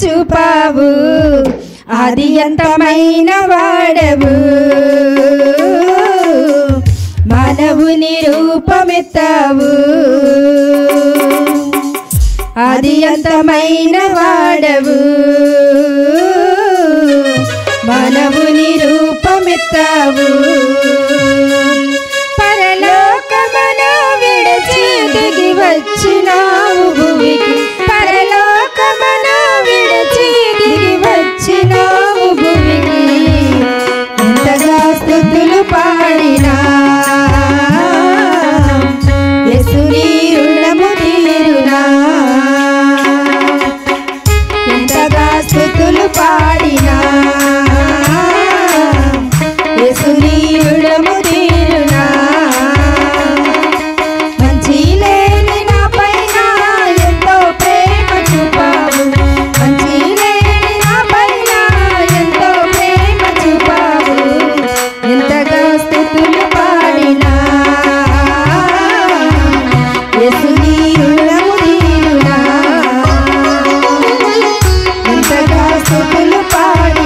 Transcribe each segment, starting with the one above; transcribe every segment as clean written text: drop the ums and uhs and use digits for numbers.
చూపావు, ఆది అంతమైన వాడవు, మానవుని రూపమెత్తావు, ఆది అంతమైన వాడవు, మానవుని రూపమెత్తావు, పరలోకమును విడిచి దిగి వచ్చినావు భూమికి, పరలోకమును విడిచి దిగి వచ్చినావు భూమికి, ఎంతగా స్తుతులు పాడినా యేసుని రుణము తీరునా, ఎంతగా స్తుతులు పాడినా యేసుని రుణము తీరునా, మంచి లేని నా పైన ఎంతో ప్రేమ చూపావు, మంచి లేని నా పైన ఎంతో ప్రేమ చూపావు, ఎంతగా స్తుతులు పాడినా యేసుని రుణము తీరునా, ఎంతగా స్తుతులు పాడినా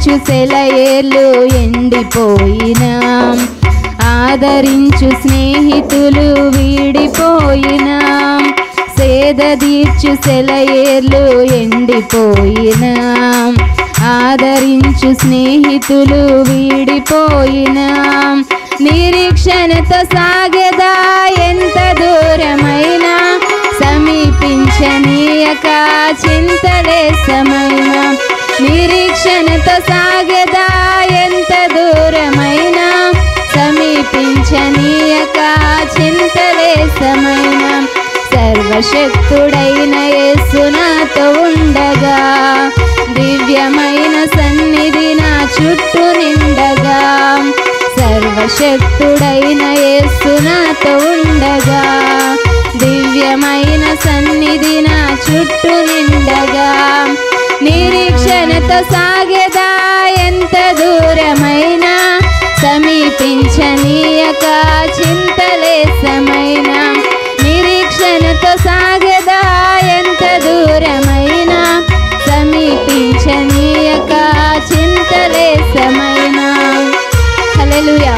సేదదీర్చు సెలయేర్లు ఎండిపోయినా, ఆదరించు స్నేహితులు వీడిపోయినా, సేదదీర్చు సెలయేర్లు ఎండిపోయినా, ఆదరించు స్నేహితులు వీడిపోయినా, నిరీక్షణతో సాగెదా ఎంత దూరమైనా, సమీపించనీయక చింతలేసమైనా, నిరీక్షణతో సాగెదా ఎంత దూరమైనా, సమీపించనీయక చింతలేసమైనా, సర్వశక్తుడైన యేసు నాతో ఉండగా, దివ్యమైన సన్నిధి నా చుట్టూ నిండగా, సర్వశక్తుడైన యేసు నాతో ఉండగా, దివ్యమైన సన్నిధి నా చుట్టూ నిండగా, నిరీక్షణతో సాగెదా ఎంత దూరమైనా, సమీపించనీయక చింతలేసమైనా, నిరీక్షణతో సాగెదా ఎంత దూరమైనా, సమీపించనీయక చింతలేసమైనా. హల్లెలూయా.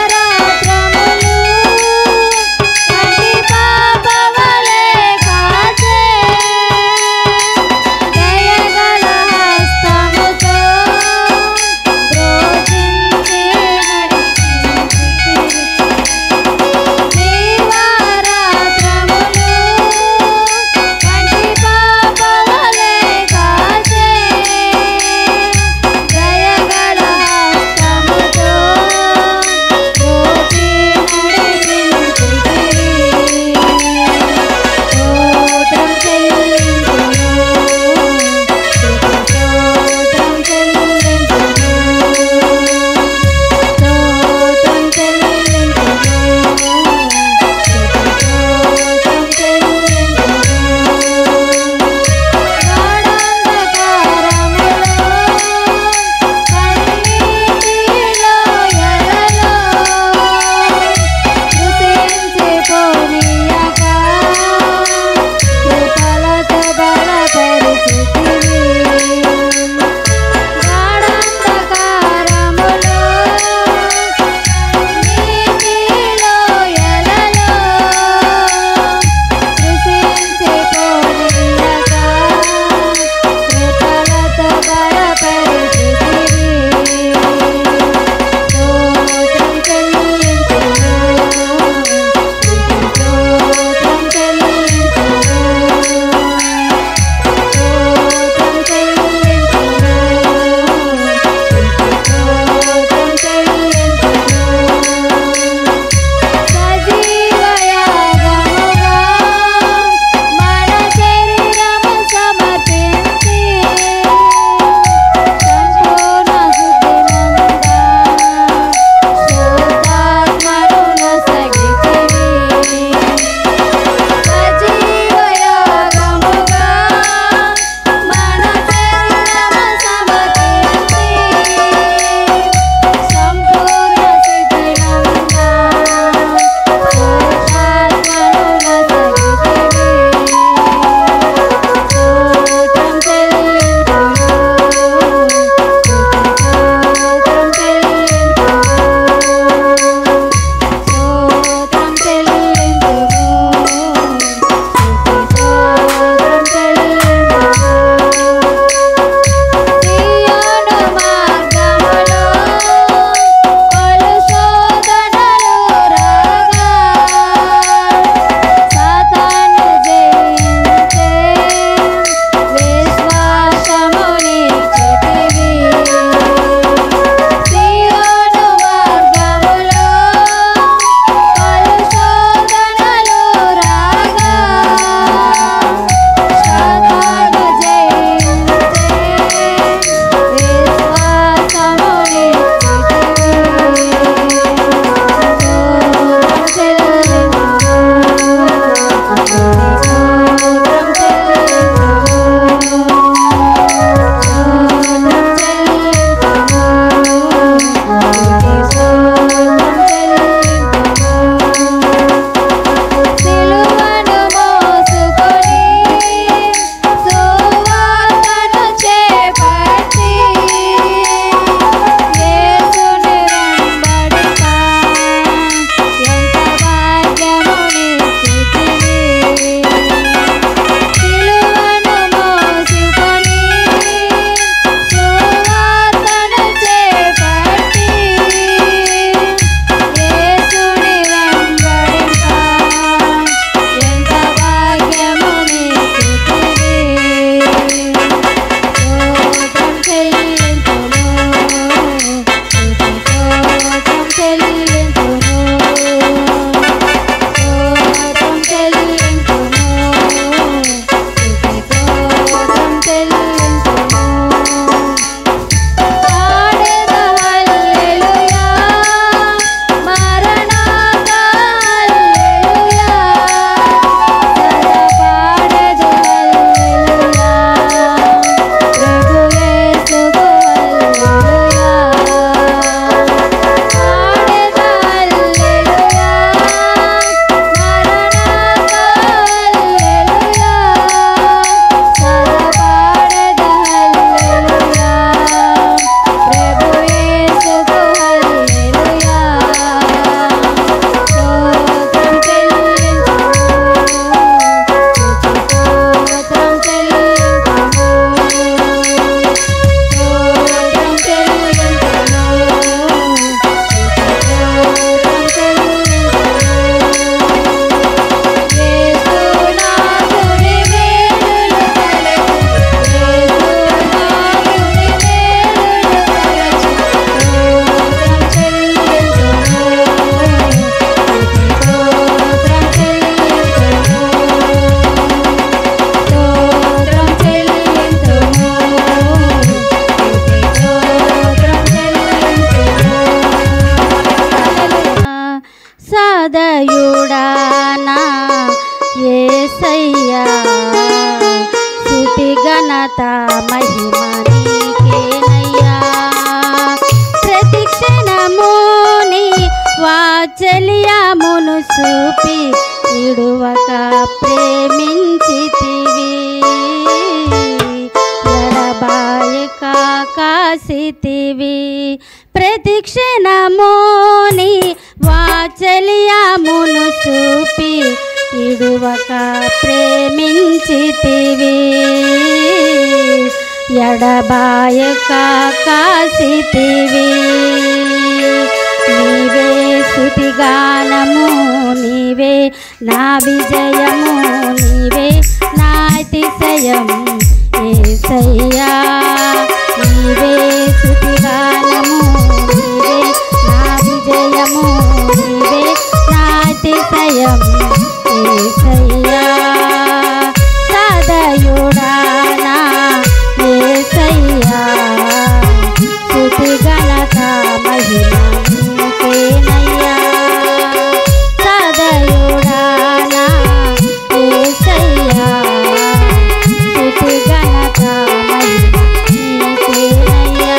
దేవారాత్రములు కాసితివి ప్రతిక్షణము నీ వాత్సల్యమును చూపి ఇడువక ప్రేమించితివి ఎడబాయక కాసితివి నీవే స్తుతిగానము నీవే నా విజయము నీవే నా అతిశయం యేసయ్యా నీవే స్తుతిగానము నీవే నా విజయము నీవే నా అతిశయం యేసయ్యా సదయుడా నా యేసయ్యా స్తుతి ఘనత మహిమ నీకేనయ్యా సదయుడా నా యేసయ్యా స్తుతి ఘనత మహిమ నీకేనయ్యా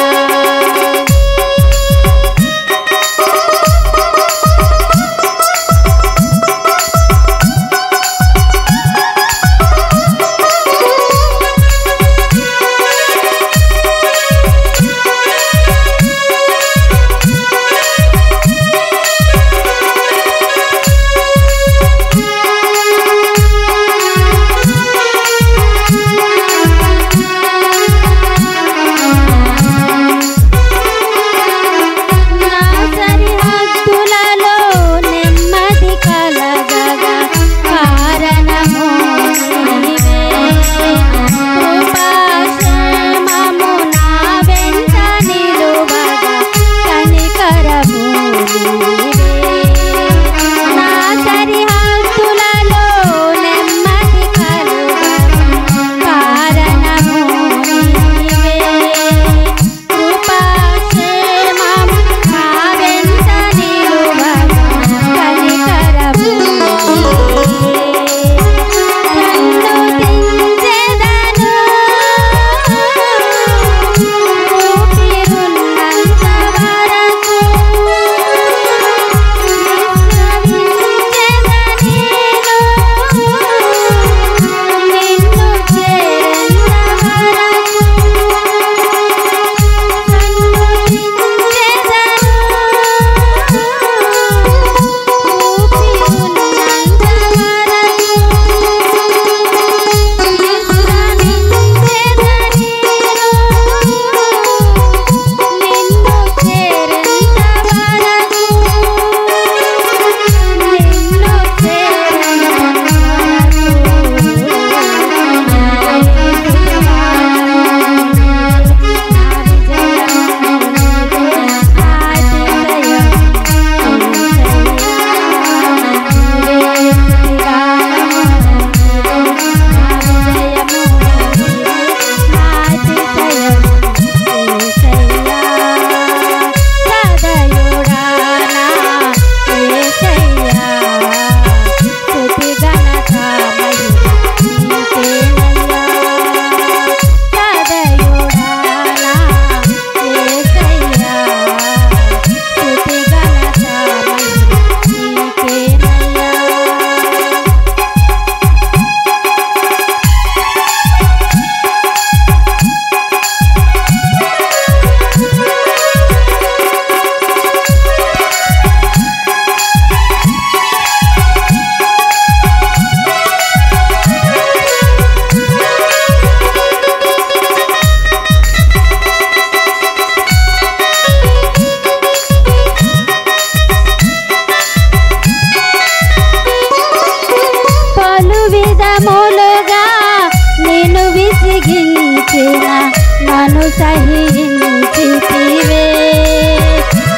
నన్ను సహించితివే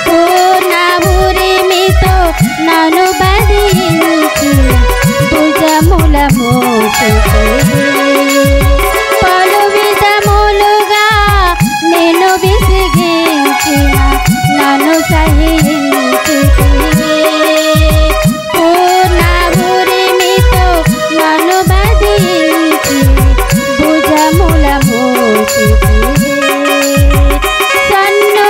పూర్ణ ఉరిమితో నన్ను బంధించి భుజముల మోసితివే పలు విధములుగా నిన్ను విసిగించిన నన్ను సహించితివే పూర్ణ ఉరిమితో నన్ను బంధించి భుజముల మోసితివే సన్ను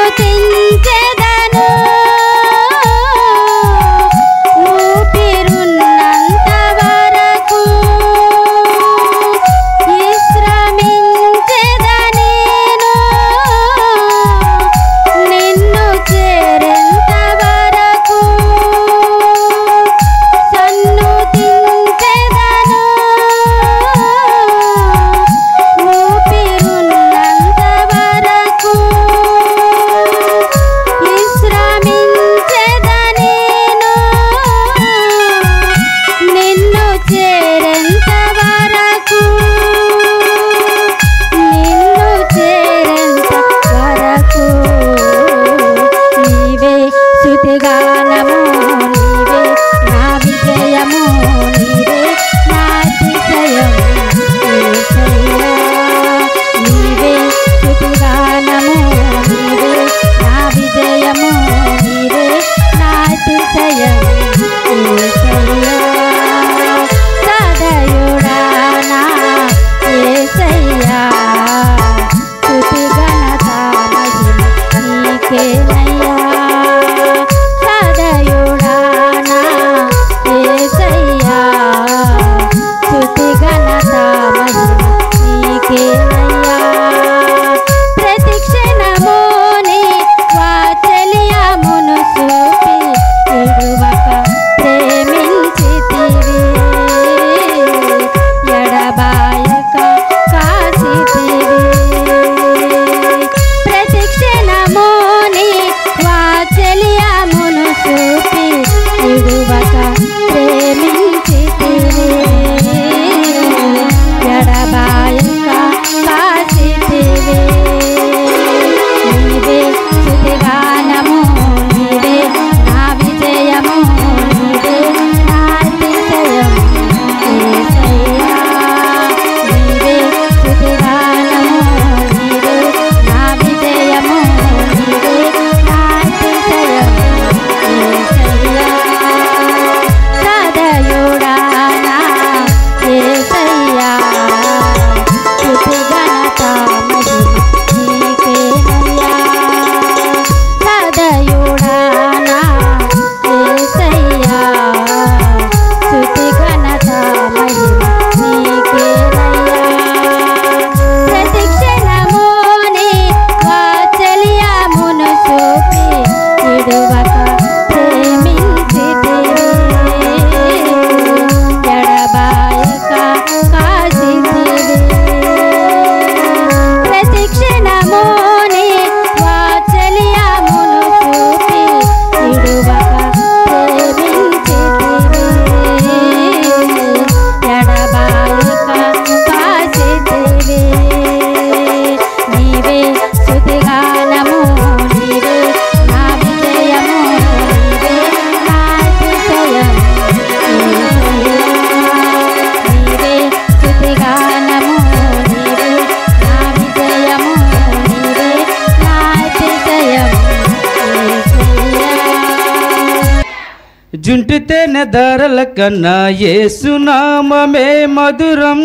జుంటి తేనె ధారల కన్నా యేసునామమే మధురం,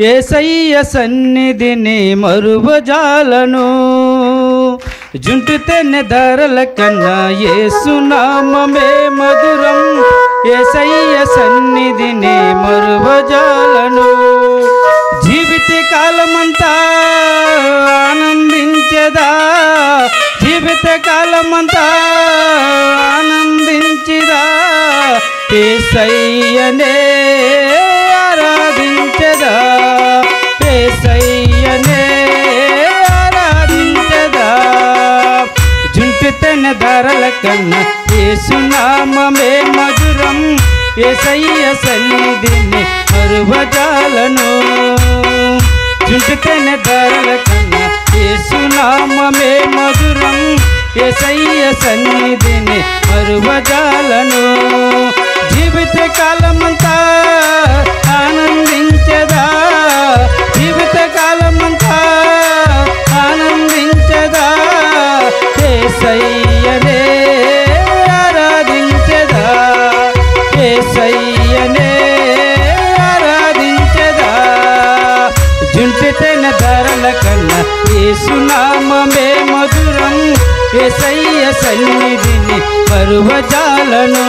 యేసయ్య సన్నిధిని మరువజాలను. జుంటి తేనె ధారల కన్నా యేసునామమే మధురం, యేసయ్య సన్నిధిని మరువజాలను. జీవిత కాలమంతా ఆనందించదా, జీవిత కాలమంతా ఆనందించదా, యేసయ్యనే ఆరాధించదా, యేసయ్యనే ఆరాధించదా. జుంటి తేనె ధారల కన్నా యేసునామమే మధురం, యేసయ్య సన్నిధిని మరువజాలను. జుంటి తేనె ధారల కన్నా యేసునామమే మధురం, యేసయ్య సన్నిధిని మరువజాలను. జీవిత కాలమంతా ఆనందించదా, జీవిత కాలమంతా ఆనందించదా, యేసయ్యనే ఆరాధించదా, యేసయ్యనే ఆరాధించదా. జుంటి తేనె ధారల కన్నా యేసునామమే మధురం, యేసయ్య సన్నిధిని మరువజాలను.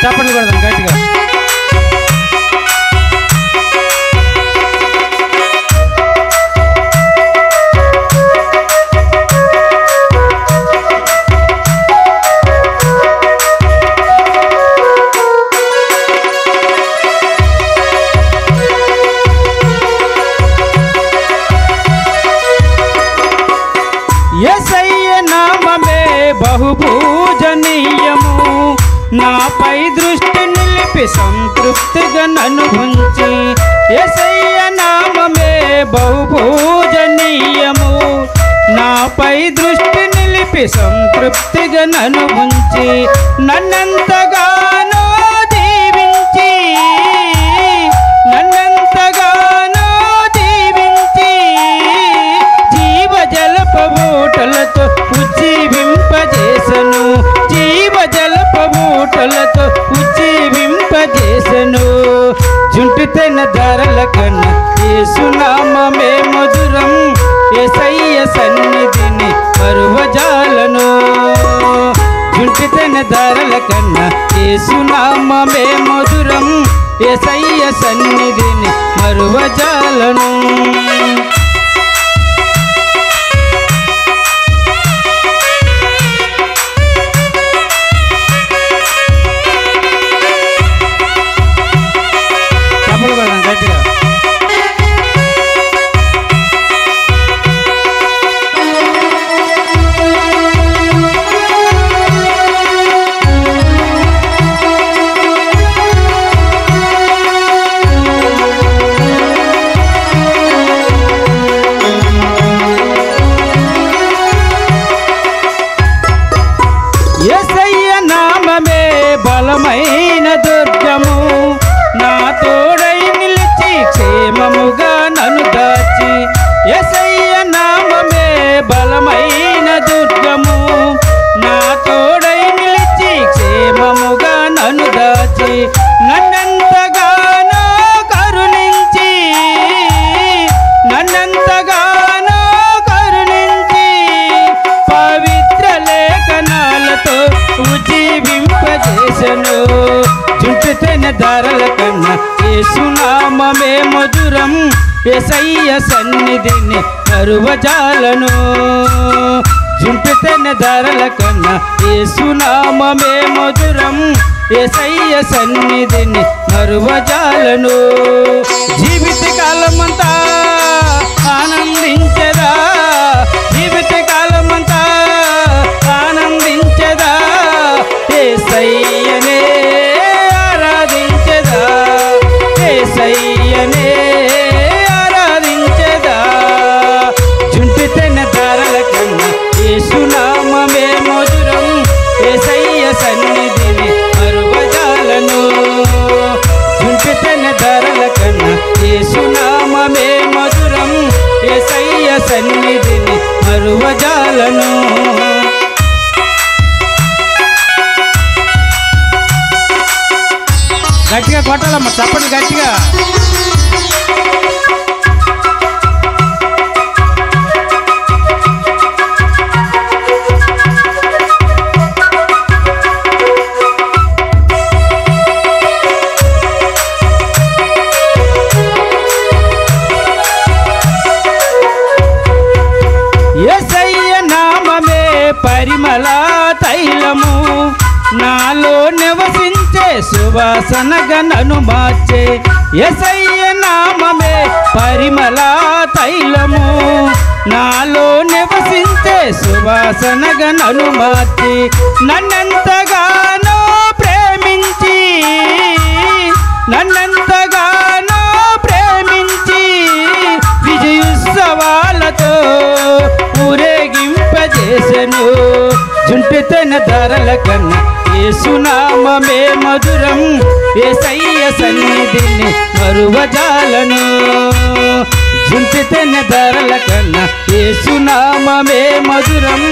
చెప్పండి కొడదాం గట్టిగా. యేసయ్య నామమే బహుపూజనీయము, నాపై దృష్టి నిలిపి సంతృప్తిగా నన్ను ఉంచి. యేసయ్య నామమే బహుపూజనీయము, నాపై దృష్టి నిలిపి సంతృప్తిగా నన్ను ఉంచి. నన్నెంతగానో దీవించి, నన్నెంతగానో దీవించి, జీవజలపబూటలతో ఉజ్జీవింపజేసెను, జీవజలపబూటలతో ఉజ్జీవింపజేసెను. జుంటి తేనె ధారల కన్నా యేసునామమే మధురం, యేసయ్య సన్నిధిని మరువజాలను. జుంటి తేనె ధారల కన్నా యేసునామమే మధురం, యేసయ్య సన్నిధిని మరువజాలను. గట్టిగా. యేసయ్య నామమే బలమైన దుర్గము, నా తోడై నిలిచి క్షేమముగా నన్ను దాచి. యేసయ్య నామమే బలమైన దుర్గము, నా తోడై నిలిచి క్షేమముగా నన్ను దాచి. నన్నెంతగానో కరుణించి, నన్నెంతగానో కరుణించి, పవిత్ర లేఖనాలతో ఉజ్జీవింపజేసెను. జుంటి తేనె ధారల కన్నా యేసునామమే మధురం, యేసయ్య సన్నిధిని మరువజాలను. జుంటి తేనె ధారల కన్నా యేసునామమే మధురం, యేసయ్య సన్నిధిని మరువజాలను. జీవిత కాలమంతా ఆనందించదా, జీవిత కాలమంతా ఆనందించదా, యేసయ్యనే ఆరాధించదా, యేసయ్యనే ఆరాధించదా. జుంటి తేనె ధారల కన్నా యేసునామమే మధురం, యేసయ్య సన్నిధిని మరువజాలను. సన్నిధిని మరువజాలను. గట్టిగా కొట్టాలమ్మ చప్పట్లు గట్టిగా. యేసయ్య నామమే పరిమళ తైలము, నాలో నివసించే సువాసనగా నన్ను మార్చే. యేసయ్య నామమే పరిమళ తైలము, నాలో నివసించే సువాసనగా నన్ను మార్చి. నన్నెంతగానో ప్రేమించి, నన్నెంతగానో ప్రేమించి విజయోత్సవాలతో ఊరేగింపజేసెను. జుంటితెన ధరల కన్నా యేసునామమే మధురం, యేసయ్య సన్నిధిని మరువజాలను. జుంటితెన ధరల కన్నా యేసునామమే మధురం,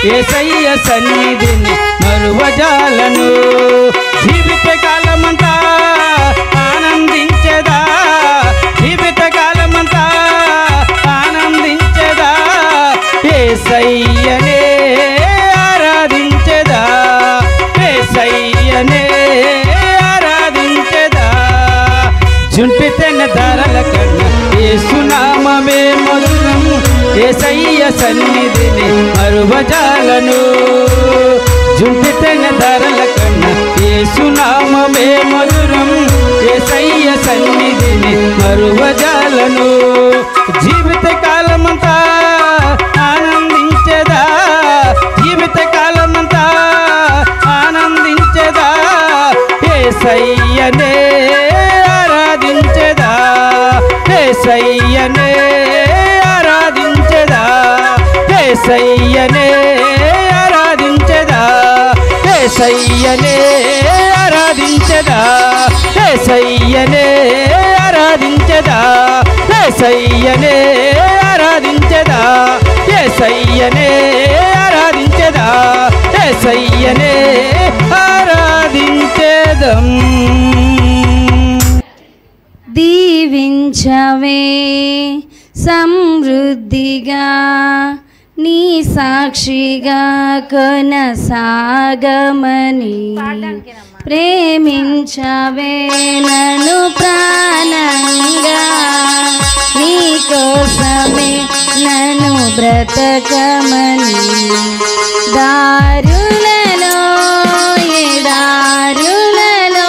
యేసయ్య సన్నిధిని మరువజాలను. జీవిత కాలమంతా ఆనందించదా, జీవిత కాలమంతా ఆనందించదా, యేసయ్యనే ఆరాధించదా, యేసయ్యనే ఆరాధించదా. జుంటితెన ధరల కన్నా యేసునామమే మధురం, యేసయ్య సన్నిధిని మరువజాలను. జుంటితెన ధరల కన్నా యేసునామమే మధురం, యేసయ్య సన్నిధిని మరువజాలను. జీవిత కాలమంతా ఆనందించదా, జీవిత కాలమంతా ఆనందించదా, యేసయ్యనే ఆరాధించదా, యేసయ్యనే ఆరాధించదా, యేసయ్యనే ఆరాధించదా, యేసయ్యనే ఆరాధించదా, యేసయ్యనే ఆరాధించదా, యేసయ్యనే ఆరాధించదా, యేసయ్యనే ఆరాధించదా, యేసయ్యనే ఆరాధించదం. దీవించవే సమృద్ధిగా, నీ సాక్షిగా కొనసాగమని. ప్రేమించవే నన్ను ప్రాణంగా, నీ కోసమే నన్ను బ్రతకమని. దారులలో ఎడారులలో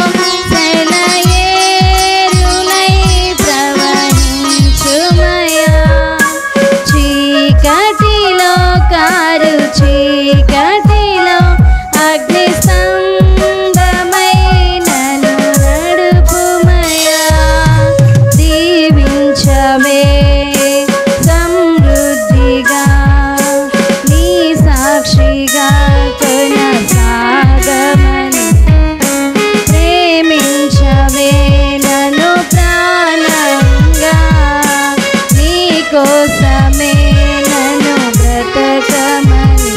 సెలయేరులై ప్రవహించుమయా. చీకటిలో కారు చీకటిలో అగ్ని స్తంభమై నన్ను నడుపుమయా. దీవించవే సమృద్ధిగా, నీ సాక్షిగా కొనసాగమని. ప్రేమించవే నన్ను ప్రాణంగా, నీ కోసమే నన్ను బ్రతకమని.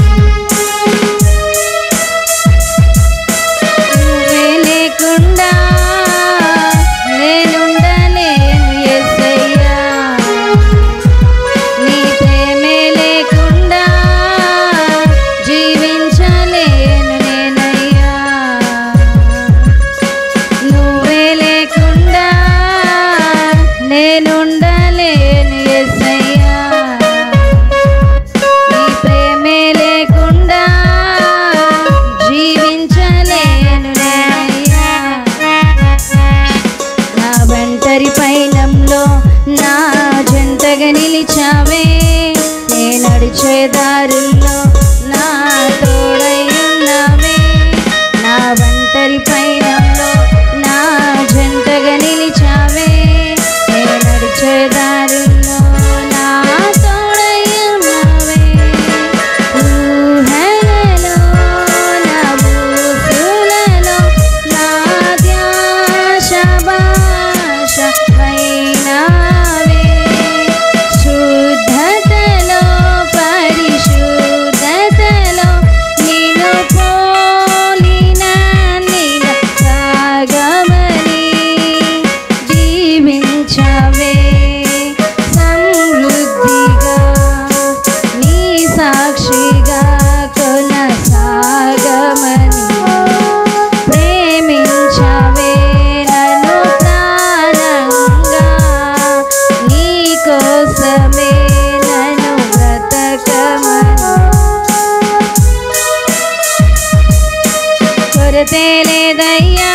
కొనసాగమని ప్రేమించవే నన్ను ప్రాణంగా నీ కోసమే నన్ను బ్రతకమని కొరతే లేదయ్యా